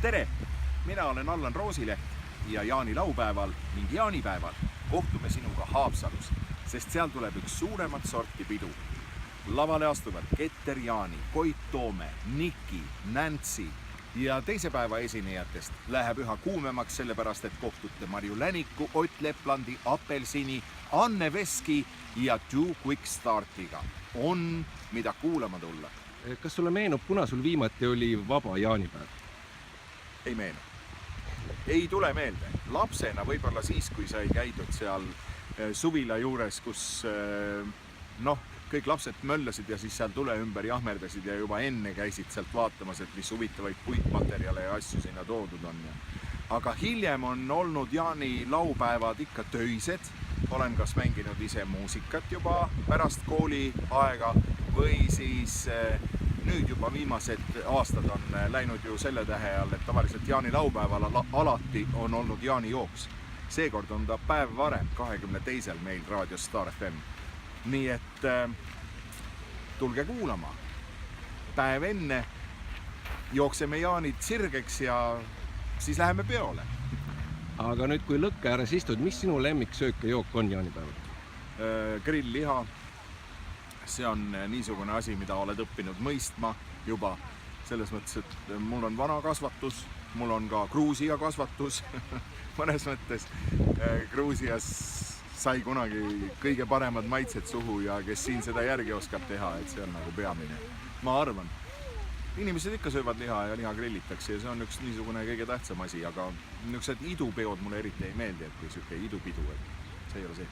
Tere! Mina olen Allan Roosileht ja jaanilaupäeval ning jaanipäeval kohtume sinuga Haapsalus, sest seal tuleb üks suuremat sorti pidu. Lavale astuvad Keter Jaani, Koit Toome, Niki, Nancy ja teise päeva esinejatest läheb üha kuumemaks sellepärast, et kohtute Marju Läniku, Ott Leplandi, Apelsini, Anne Veski ja Too Quick Startiga. On mida kuulama tulla. Kas sulle meenub, kuna sul viimati oli vaba jaanipäev? Ei meenu. Ei tule meelde. Lapsena võib-olla siis, kui sai käidud seal suvila juures, kus kõik lapsed möllasid ja siis seal tule ümber jahmerdasid ja juba enne käisid sealt vaatamas, et mis huvitavaid puitmaterjale ja asju sinna toodud on. Aga hiljem on olnud jaanilaupäevad ikka töised. Olen kas mänginud ise muusikat juba pärast kooli aega või siis nüüd juba viimased aastad on läinud ju selle tähe all, et tavaliselt jaanilaupäeval alati on olnud jaanijooks. Seekord on ta päev varem, 22. meil Raadio Star FM. Nii et tulge kuulama. Päev enne jookseme jaanid sirgeks ja siis läheme peole. Aga nüüd, kui lõkke ääres istud, mis sinu lemmiksöök ja jook on jaanipäeval? Grillliha. See on niisugune asi, mida oled õppinud mõistma juba selles mõttes, et mul on vana kasvatus, mul on ka Gruusia kasvatus mõnes mõttes. Gruusias sai kunagi kõige paremad maitsed suhu ja kes siin seda järgi oskab teha, et see on nagu peamine. Ma arvan, inimesed ikka söövad liha ja liha grillitakse ja see on üks niisugune kõige tähtsam asi, aga niisugused idupeod mulle eriti ei meeldi, et kui siuke idupidu, et see ei ole see.